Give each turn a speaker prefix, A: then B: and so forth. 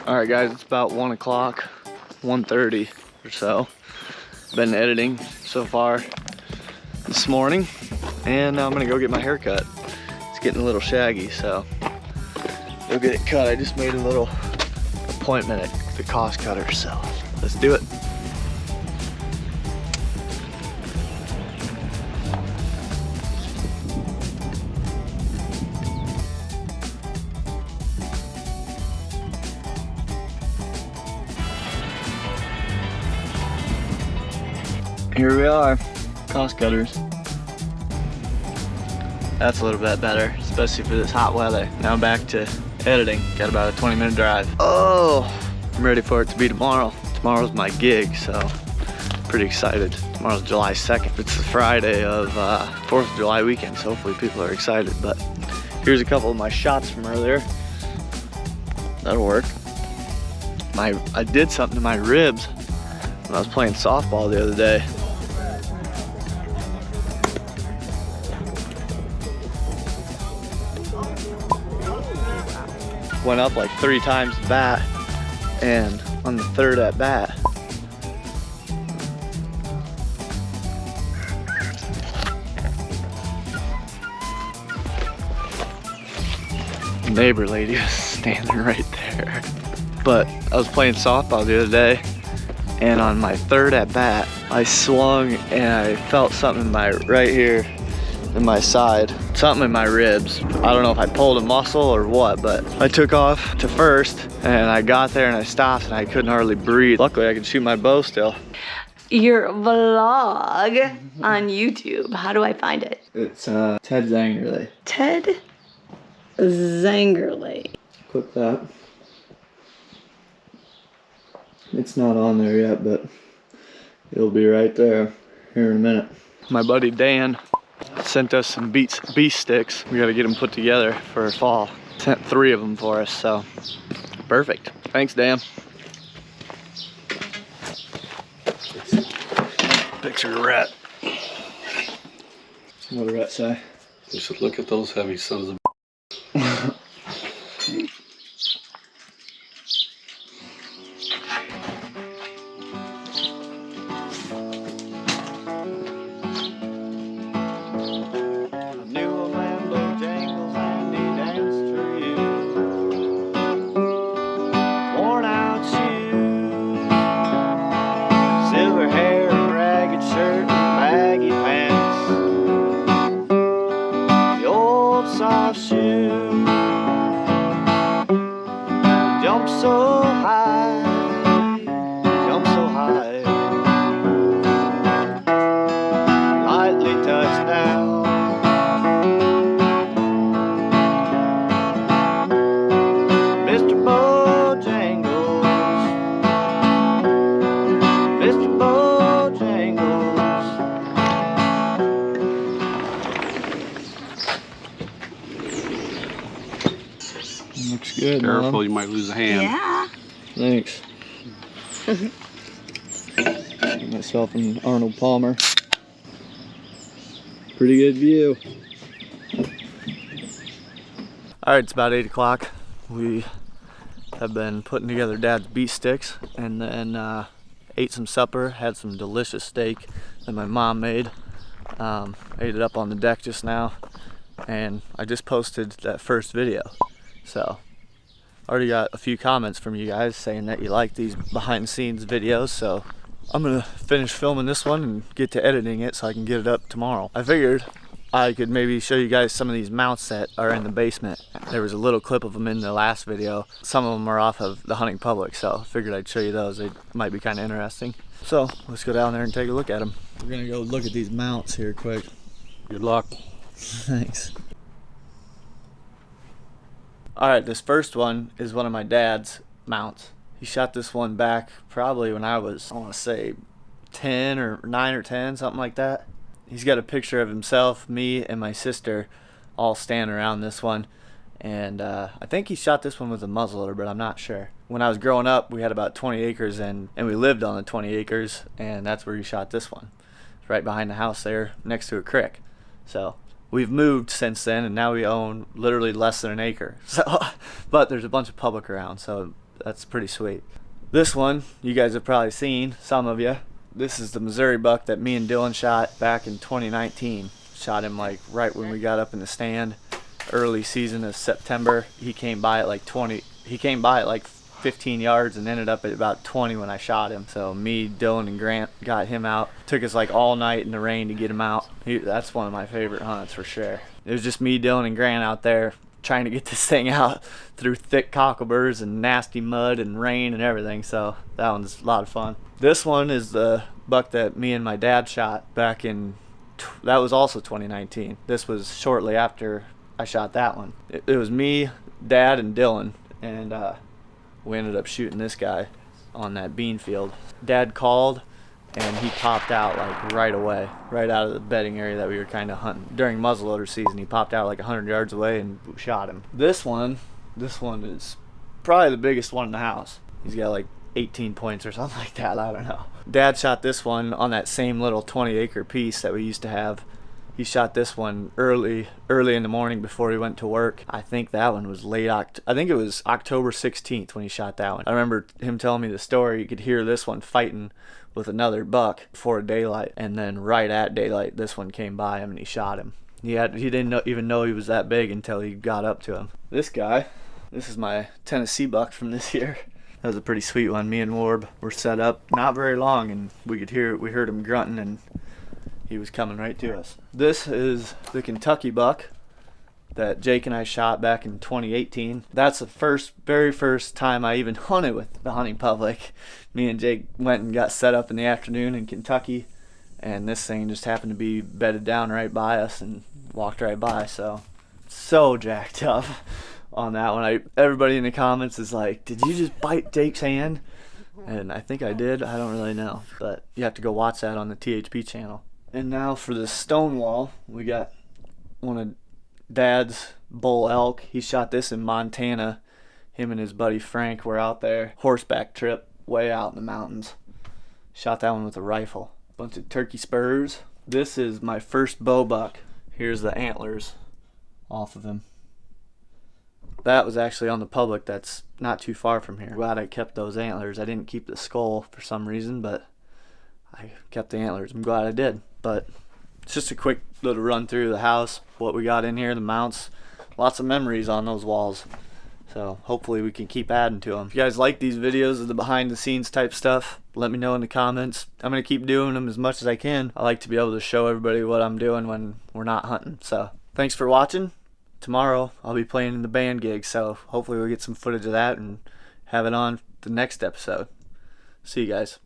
A: All right, guys, it's about 1 o'clock, 1:30 or so. Been editing so far this morning, and I'm gonna go get my hair cut. It's getting a little shaggy, so go get it cut. I just made a little appointment at the cost cutter, so let's do it. Here we are, cost cutters. That's a little bit better, especially for this hot weather. Now back to editing. Got about a 20-minute drive. Oh, I'm ready for it to be tomorrow. Tomorrow's my gig, so pretty excited. Tomorrow's July 2nd. It's the Friday of 4th of July weekend, so hopefully people are excited. But here's a couple of my shots from earlier. That'll work. I did something to my ribs when I was playing softball the other day. Went up like 3 times the bat, and on the 3rd at bat, the neighbor lady was standing right there. But I was playing softball the other day, and on my 3rd at bat, I swung and I felt something in my right here in my side, something in my ribs. I don't know if I pulled a muscle or what, but I took off to first and I got there and I stopped and I couldn't hardly breathe. Luckily I could shoot my bow still.
B: Your vlog on YouTube, how do I find it?
A: It's Ted Zangerly.
B: Ted Zangerly.
A: Click that. It's not on there yet, but it'll be right there here in a minute. My buddy Dan sent us some beef sticks. We gotta get them put together for fall. Sent 3 of them for us, so perfect. Thanks, Dan. Picture of Rhett. What did Rhett say?
C: You should look at those heavy sons of
A: jump so high, lightly touch down. Mr. Bojangles, Mr. Bojangles. Looks good,
C: Careful,
A: Mom.
C: you might lose a hand.
B: Yeah.
A: Thanks. Get myself an Arnold Palmer. Pretty good view. All right, it's about 8 o'clock. We have been putting together Dad's beef sticks, and then ate some supper, had some delicious steak that my mom made. Ate it up on the deck just now, and I just posted that first video. So, already got a few comments from you guys saying that you like these behind the scenes videos, so I'm gonna finish filming this one and get to editing it so I can get it up tomorrow. I figured I could maybe show you guys some of these mounts that are in the basement. There was a little clip of them in the last video. Some of them are off of the hunting public, so I figured I'd show you those. They might be kind of interesting. So let's go down there and take a look at them. We're gonna go look at these mounts here quick.
C: Good luck.
A: Thanks. Alright, this first one is one of my dad's mounts. He shot this one back probably when I was, I want to say 10 or 9 or 10, something like that. He's got a picture of himself, me, and my sister all standing around this one. And I think he shot this one with a muzzleloader, but I'm not sure. When I was growing up, we had about 20 acres and we lived on the 20 acres, and that's where he shot this one. It's right behind the house there, next to a creek. So we've moved since then, and now we own literally less than an acre. So, but there's a bunch of public around, so that's pretty sweet. This one you guys have probably seen, some of you. This is the Missouri buck that me and Dylan shot back in 2019. Shot him like right when we got up in the stand, early season of September. He came by at like 15 yards and ended up at about 20 when I shot him. So me, Dylan, and Grant got him out. Took us like all night in the rain to get him out. That's one of my favorite hunts for sure. It was just me, Dylan, and Grant out there trying to get this thing out through thick cockleburrs and nasty mud and rain and everything. So that one's a lot of fun. This one is the buck that me and my dad shot back in, that was also 2019. This was shortly after I shot that one. It was me, Dad, and Dylan, and we ended up shooting this guy on that bean field. Dad called and he popped out like right away, right out of the bedding area that we were kind of hunting. During muzzleloader season, he popped out like 100 yards away and shot him. This one is probably the biggest one in the house. He's got like 18 points or something like that, I don't know. Dad shot this one on that same little 20-acre piece that we used to have. He shot this one early in the morning before he went to work. I think that one was I think it was October 16th when he shot that one. I remember him telling me the story. You could hear this one fighting with another buck before daylight, and then right at daylight, this one came by him and he shot him. He didn't even know he was that big until he got up to him. This guy, this is my Tennessee buck from this year. That was a pretty sweet one. Me and Warb were set up not very long, and we heard him grunting, and he was coming right to us. This is the Kentucky buck that Jake and I shot back in 2018. That's the very first time I even hunted with the hunting public. Me and Jake went and got set up in the afternoon in Kentucky, and this thing just happened to be bedded down right by us and walked right by. So jacked up on that one. Everybody in the comments is like, did you just bite Jake's hand? And I think I did. I don't really know, but you have to go watch that on the THP channel. And now for the Stonewall, we got one of Dad's bull elk. He shot this in Montana. Him and his buddy Frank were out there, horseback trip, way out in the mountains. Shot that one with a rifle. Bunch of turkey spurs. This is my first bow buck. Here's the antlers off of him. That was actually on the public that's not too far from here. Glad I kept those antlers. I didn't keep the skull for some reason, but I kept the antlers. I'm glad I did. But it's just a quick little run through the house, what we got in here, the mounts. Lots of memories on those walls. So hopefully we can keep adding to them. If you guys like these videos of the behind the scenes type stuff, let me know in the comments. I'm going to keep doing them as much as I can. I like to be able to show everybody what I'm doing when we're not hunting. So thanks for watching. Tomorrow I'll be playing in the band gig, so hopefully we'll get some footage of that and have it on the next episode. See you guys.